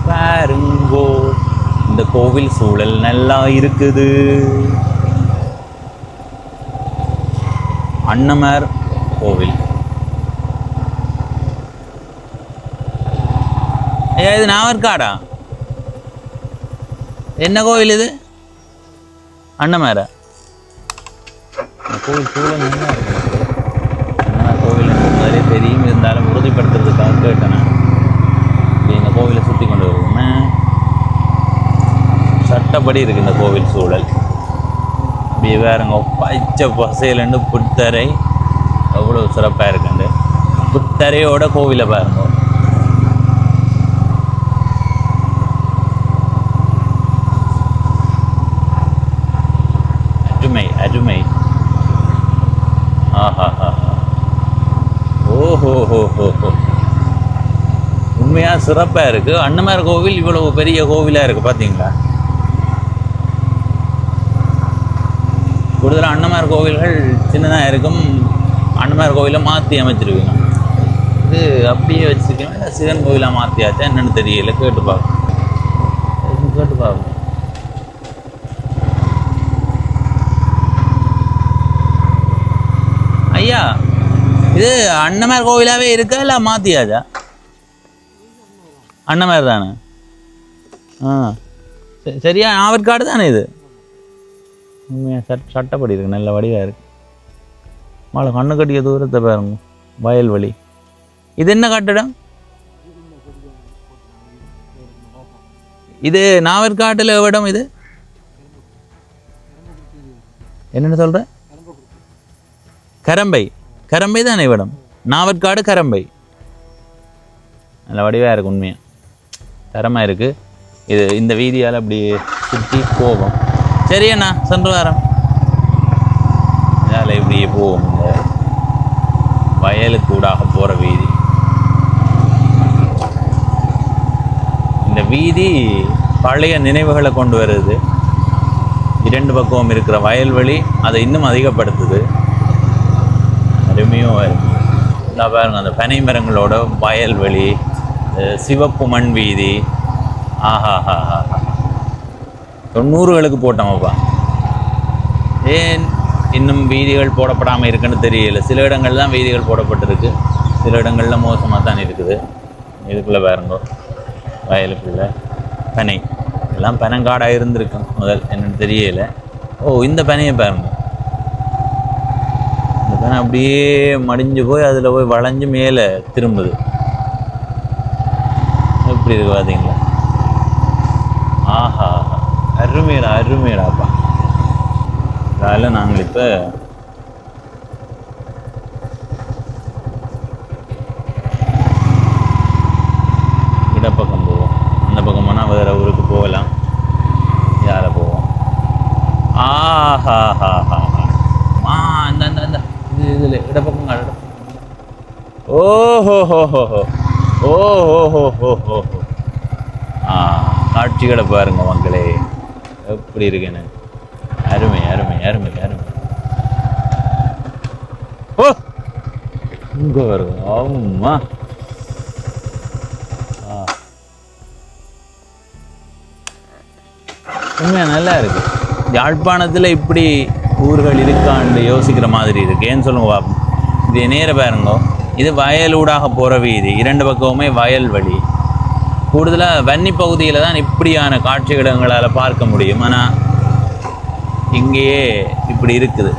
பாருங்கோ. இந்த கோவில் சூழல் நல்லா இருக்குது. அன்னமார் கோவில். ஐயா இது நாவற்காடா? என்ன கோவில் இது? அன்னமாரா? கோவில் சூழல் நல்லா இருக்கு. அன்னமார் கோவில் முதலே தெரியும், இருந்தாலும் உறுதிப்படுத்துறதுக்காக கேட்டேன். இந்த கோவிலை சுற்றி கொண்டு வருவோமே. சட்டப்படி இருக்கு இந்த கோவில் சூழல். அப்படியே வேறுங்க பச்சை பசையிலண்டு புத்தரை அவ்வளோ சிறப்பாக இருக்குண்டு. புத்தரையோட கோவிலை பாருங்க. அருமை அருமை. ஆஹா ஓஹோ ஹோ ஹோ ஹோ. உண்மையாக சிறப்பாக இருக்குது. அன்னமார் கோவில் இவ்வளவு பெரிய கோவிலாக இருக்குது பார்த்தீங்களா? கூடுதலாக அன்னமார் கோவில்கள் சின்னதாக இருக்கும். அன்னமார் கோவிலை மாற்றி அமைச்சிருவீங்க. இது அப்படியே வச்சுருக்கீங்க. இல்லை சிவன் கோவிலாக மாற்றியாச்சா என்னென்னு தெரியல. கேட்டு பார்ப்போம். கேட்டு பார்ப்போம். ஐயா இது அன்னமார் கோவிலாகவே இருக்கா இல்லை மாற்றியாச்சா? அன்னமார் தானே? சரியா நாவற்காடு தானே இது? உண்மையாக சட்டப்படி இருக்கு. நல்ல வடிவாக இருக்கு. மழை கண்ணு கட்டிய தூரத்தை பாருங்க. வயல்வெளி. இது என்ன கட்டடம்? இது நாவற்காட்டில் இடம். இது என்னென்னு சொல்ற? கரம்பை. கரம்பை தானே இடம்? நாவற்காடு கரம்பை. நல்ல வடிவாக இருக்கு. உண்மையாக தரமாக இருக்குது. இது இந்த வீதியால் அப்படி சுற்றி போவோம். சரி அண்ணா சென்று வரோம். இதால் இப்படியே போவோம். இந்த வயலுக்கூடாக போகிற வீதி. இந்த வீதி பழைய நினைவுகளை கொண்டு வருது. இரண்டு பக்கமும் இருக்கிற வயல்வெளி அதை இன்னும் அதிகப்படுத்துது. அருமையும் வருது. நான் பாருங்க அந்த பனை மரங்களோட வயல்வெளி, சிவப்பு மண் வீதி. ஆஹாஹா 90களுக்கு போட்டோமப்பா. ஏன் இன்னும் வீதிகள் போடப்படாமல் இருக்குன்னு தெரியல. சில இடங்கள் தான் வீதிகள் போடப்பட்டிருக்கு. சில இடங்களில் மோசமாக தான் இருக்குது. இதுக்குள்ளே பாருங்க வயலுக்குள்ளே பனை. எல்லாம் பனங்காடாக இருந்திருக்கும் முதல். என்னென்னு தெரியல. ஓ இந்த பனையை பாருங்க. இந்த பனை அப்படியே மடிஞ்சு போய் அதில் போய் வளைஞ்சு மேலே திரும்புது. எப்படி இருக்கு பார்த்தீங்களா? ஆஹா அருமையா அருமையாப்பா. அதில் நாங்கள் இப்போ இடப்பக்கம் போவோம். அந்த பக்கம் போனால் வேறு ஊருக்கு போகலாம். யாரை போவோம்? ஆஹாஹாஹா அந்த அந்த அந்த இது இதில் இடப்பக்கம் காடு. ஓஹோஹோஹோ ஓஹோஹோஹோஹோ. காட்சிகளை பாருங்க மக்களே, எப்படி இருக்குன்னு. அருமை அருமை அருமை அருமை. ஓ இங்கே வருங்க. ஆமா உண்மையாக நல்லா இருக்கு. யாழ்ப்பாணத்தில் இப்படி ஊர்கள் இருக்கான்னு யோசிக்கிற மாதிரி இருக்கு. ஏன்னு சொல்லுங்க பாப்போம். இது நேர பாருங்க. இது வயலூடாக போகிற வீதி. இரண்டு பக்கமுமே வயல்வெளி. கூடுதலாக வன்னி பகுதியில் தான் இப்படியான காட்சிகளங்களால் பார்க்க முடியும். ஆனால் இங்கேயே இப்படி இருக்குது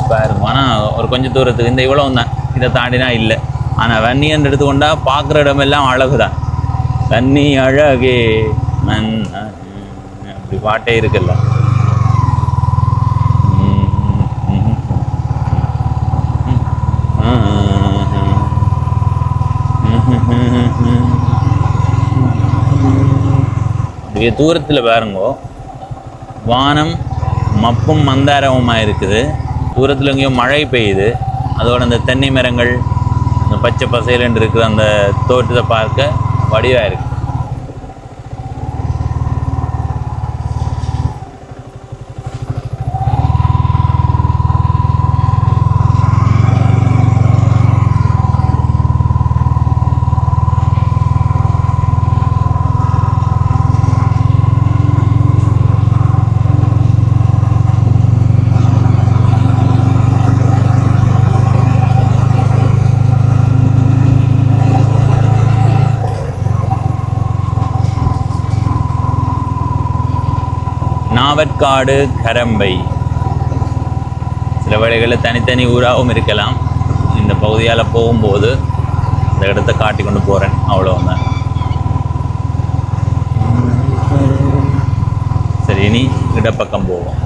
பாருங்க. ஆனால் ஒரு கொஞ்சம் தூரத்துக்கு இந்த இவ்வளோ தான். இதை தாண்டினா இல்லை. ஆனால் வன்னின்னு எடுத்துக்கொண்டா பார்க்குற இடமெல்லாம் அழகு தான். வன்னி அழகே மண் அப்படி பாட்டே இருக்குல்ல. அப்படியே தூரத்தில் பாருங்கோ வானம் மப்பும் மந்தாரமுமாக இருக்குது. தூரத்தில் எங்கேயோ மழை பெய்யுது. அதோட அந்த தென்னை மரங்கள் அந்த பச்சை பசையிலன்று இருக்கிற அந்த தோட்டத்தை பார்க்க வடிவாக இருக்குது. நாவற்காடு கரம்பை. சில வேளைகளில் தனித்தனி ஊராகவும் இருக்கலாம். இந்த பகுதியால் போகும்போது இந்த இடத்த காட்டி கொண்டு போகிறேன், அவ்வளோதான். சரி, இனி இடப்பக்கம் போவோம்.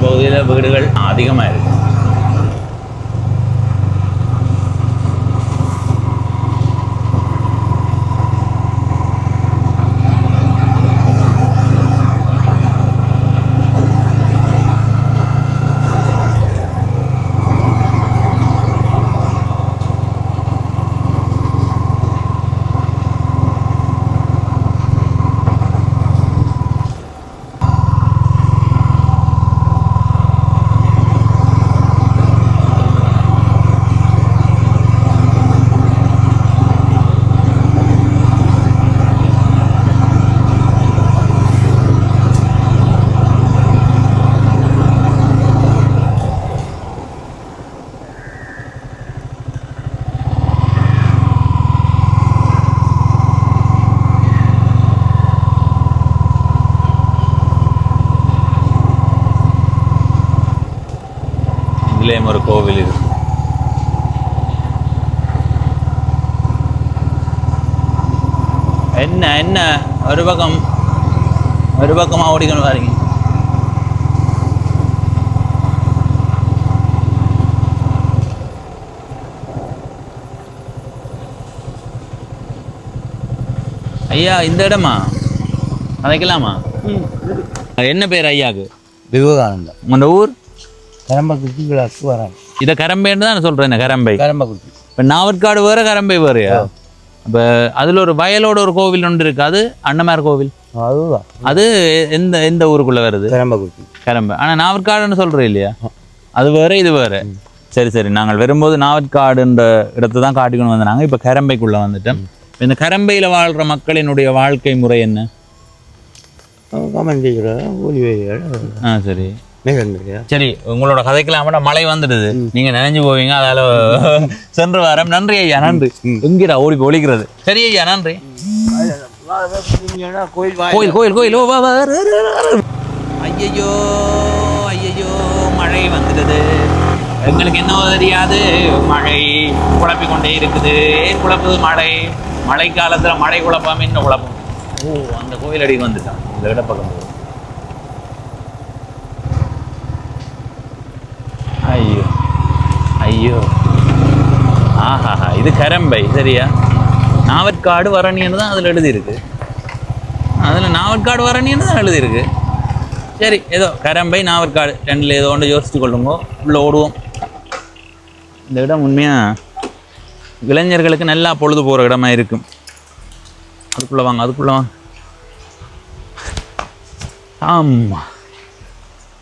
பகுதியில் வீடுகள் அதிகமாக இருக்கு. இதுலேயும் ஒரு கோவில் இருக்கு. என்ன என்ன ஒரு பக்கமாக ஓடிக்கணும் பாருங்க. ஐயா, இந்த இடமா அதைக்கலாமா? என்ன பேர் ஐயாவுக்கு? விவேகானந்தம். உங்களோட ஊர்? கரம்பக்குறிச்சி விழாக்கு வராங்க. இதை கரம்பைன்னு தான் சொல்கிறேன். கரம்பை கரம்பக்குறிச்சி. இப்போ நாவற்காடு வேறு, கரம்பை வேறையா? இப்போ அதில் ஒரு வயலோட ஒரு கோவில் ஒன்று இருக்குது, அது அண்ணமார் கோவில். அதுதான். அது எந்த ஊருக்குள்ளே வருது? கரம்பக்குறிச்சி. கரம்பை. ஆனால் நாவற்காடுன்னு சொல்கிறேன் இல்லையா, அது வேறு இது வேறு. சரி சரி, நாங்கள் வரும்போது நாவற்காடுன்ற இடத்தை தான் காட்டிக்கொண்டு வந்தாங்க. இப்போ கரம்பைக்குள்ளே வந்துட்டோம். இந்த கரம்பையில் வாழ்கிற மக்களினுடைய வாழ்க்கை முறை என்ன? சரி சரி, உங்களோட கதைக்கெல்லாம் மழை வந்துடுது, நீங்க நினைஞ்சு போவீங்க, அதால சென்று வாரம். நன்றி ஐயா, நன்றி. எங்கிடா ஓடி ஒழிக்கிறது? சரி ஐயா, நன்றி. கோயில் கோயில் கோயில். ஐயையோ ஐயையோ, மழை வந்துடுது. எங்களுக்கு என்ன தெரியாது, மழை குழப்பிக் கொண்டே இருக்குது. ஏன் குழப்புது மழை? மழை காலத்துல மழை குழப்பாம என்ன குழப்பம்? ஓ, அந்த கோயில் அடிக்கு வந்துட்டான். இந்த இடப்பக்கம். ஐயோ ஐயோ, ஆஹாஹா, இது கரம்பை சரியா? நாவற்காடு வரணின்னு தான் அதில் எழுதியிருக்கு. அதில் நாவற்காடு வரணின்னு தான் எழுதியிருக்கு. சரி, ஏதோ கரம்பை நாவற்காடு ரெண்டில் ஏதோ ஒன்று யோசிச்சு கொள்ளுங்க. உள்ளே ஓடுவோம். இந்த இடம் உண்மையாக இளைஞர்களுக்கு நல்லா பொழுது போகிற இடமா இருக்கும். அதுக்குள்ளே வாங்க, அதுக்குள்ளே வாங்க. ஆமாம்,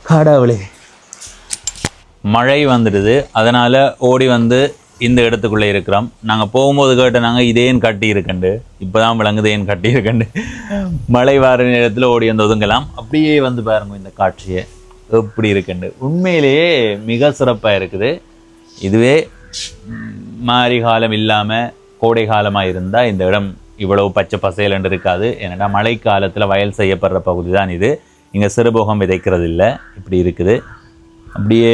கடவுளே, மழை வந்துடுது. அதனால் ஓடி வந்து இந்த இடத்துக்குள்ளே இருக்கிறோம். நாங்கள் போகும்போது கேட்ட நாங்கள் இதேன் கட்டி இருக்கண்டு, இப்போ தான் விளங்குது ஏன் கட்டி இருக்கண்டு. மழை வார நேரத்தில் ஓடி வந்து ஒதுங்கலாம். அப்படியே வந்து பாருங்க இந்த காட்சியை எப்படி இருக்குண்டு. உண்மையிலேயே மிக சிறப்பாக இருக்குது. இதுவே மாரி காலம் இல்லாமல் கோடை காலமாக இருந்தால் இந்த இடம் இவ்வளவு பச்சை பசையலன்று இருக்காது. ஏன்னா மழை காலத்தில் வயல் செய்யப்படுற பகுதி தான் இது. இங்கே சிறுபோகம் விதைக்கிறது இல்லை. இப்படி இருக்குது. அப்படியே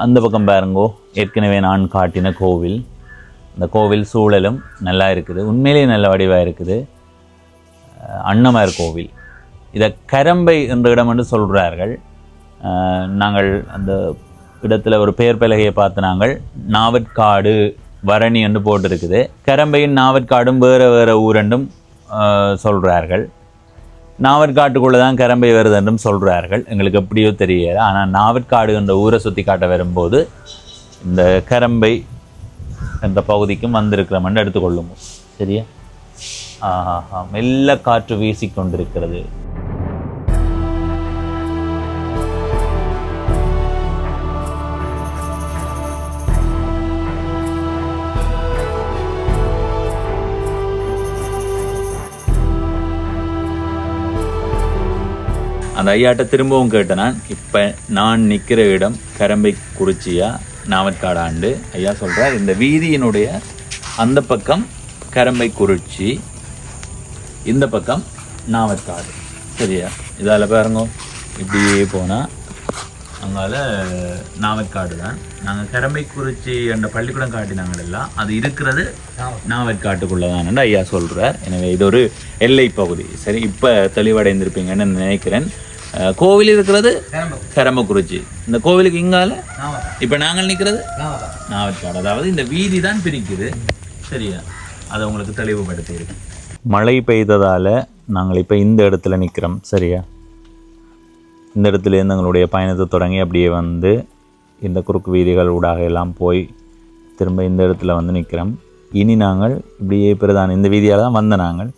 அந்த பக்கம் பாருங்கோ, ஏற்கனவே நான் காட்டின கோவில். இந்த கோவில் சூழலும் நல்லா இருக்குது. உண்மையிலேயே நல்ல வடிவாக இருக்குது. அண்ணமார் கோவில். இதை கரம்பை என்ற இடம் என்று சொல்கிறார்கள். நாங்கள் அந்த இடத்துல ஒரு பெயர் பலகையை பார்த்து நாங்கள் நாவற்காடு வரணி என்று போட்டிருக்குது. கரம்பையின் நாவற்காடும் வேறு வேறு ஊரெண்டும் சொல்கிறார்கள். நாவற்காட்டுக்குள்ளே தான் கரம்பை வருது என்றும் சொல்கிறார்கள். எங்களுக்கு எப்படியோ தெரியல. ஆனால் நாவற்காடு என்ற ஊரை சுற்றி காட்ட வரும்போது இந்த கரம்பை என்ற பகுதிக்கும் வந்திருக்கிறோம்னு எடுத்துக்கொள்ளுங்க. சரியா? மெல்ல காற்று வீசி கொண்டிருக்கிறது. அந்த ஐயாட்ட திரும்பவும் கேட்டேன் நான். இப்போ நான் நிற்கிற இடம் கரம்பை குறிச்சியா நாவற்காடாண்டு ஐயா சொல்கிறார். இந்த வீதியினுடைய அந்த பக்கம் கரம்பை குறிச்சி, இந்த பக்கம் நாவற்காடு. சரியா? இதால் பாருங்க, இப்படியே போனால் அங்கால நாவற்காடு தான். நாங்கள் கரம்பைக்குறிச்சி என்ற பள்ளிக்கூடம் காட்டினாங்களெல்லாம் அது இருக்கிறது நாவற்காட்டுக்குள்ளே தான் ஐயா சொல்கிறார். எனவே இது ஒரு எல்லை பகுதி. சரி, இப்போ தெளிவடைந்திருப்பீங்கன்னு நினைக்கிறேன். கோவில் இருக்கிறது கரம்பக்குறிச்சி, இந்த கோவிலுக்கு இங்கால இப்போ நாங்கள் நிற்கிறது நாவற்காடு. அதாவது இந்த வீதி தான் பிரிக்குது. சரியா? அதை உங்களுக்கு தெளிவுபடுத்தி இருக்கு. மழை பெய்ததால் நாங்கள் இப்போ இந்த இடத்துல நிற்கிறோம். சரியா? இந்த இடத்துலேருந்து எங்களுடைய பயணத்தை தொடங்கி அப்படியே வந்து இந்த குறுக்கு வீதிகள் ஊடாக எல்லாம் போய் திரும்ப இந்த இடத்துல வந்து நிற்கிறோம். இனி நாங்கள் இப்படியே பிரதான இந்த வீதியால் தான் வந்த நாங்கள்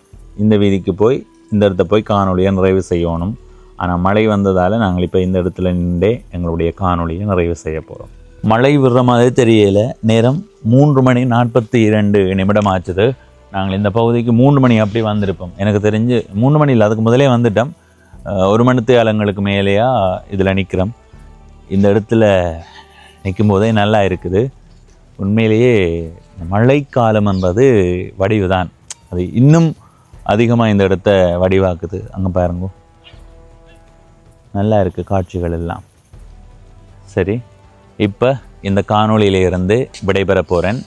இந்த வீதிக்கு போய் இந்த இடத்த போய் காணொலியை நிறைவு செய்யணும். ஆனால் மழை வந்ததால் நாங்கள் இப்போ இந்த இடத்துல நின்றே எங்களுடைய காணொலியை நிறைவு செய்ய போகிறோம். மழை விடுற மாதிரி தெரியல. நேரம் 3:42 ஆச்சுது. நாங்கள் இந்த பகுதிக்கு 3 மணி அப்படி வந்திருப்போம். எனக்கு தெரிஞ்சு 3 மணி இல்லை, அதுக்கு முதலே வந்துட்டோம். 1 மணித்தேலங்களுக்கு மேலேயா இதில் நிற்கிறோம். இந்த இடத்துல நிற்கும் போதே நல்லா இருக்குது. உண்மையிலேயே மழைக்காலம் என்பது வடிவு தான். அது இன்னும் அதிகமாக இந்த இடத்த வடிவாக்குது. அங்கே பாருங்க, நல்லா இருக்குது காட்சிகள் எல்லாம். சரி, இப்போ இந்த காணொளியிலிருந்து விடைபெற போகிறேன்.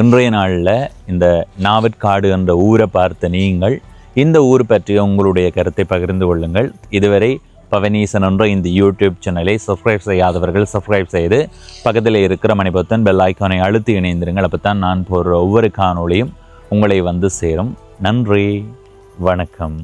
இன்றைய நாளில் இந்த நாவற்காடு என்ற ஊரை பார்த்த நீங்கள் இந்த ஊர் பற்றிய உங்களுடைய கருத்தை பகிர்ந்து கொள்ளுங்கள். இதுவரை பவனீசன் என்ற இந்த யூடியூப் சேனலை சப்ஸ்கிரைப் செய்யாதவர்கள் சப்ஸ்கிரைப் செய்து பக்கத்தில் இருக்கிற மணிபொத்தன் பெல் ஐக்கானை அழுத்தி இணைந்திருங்கள். அப்போ தான் நான் போடுற ஒவ்வொரு காணொளியும் உங்களை வந்து சேரும். நன்றி, வணக்கம்.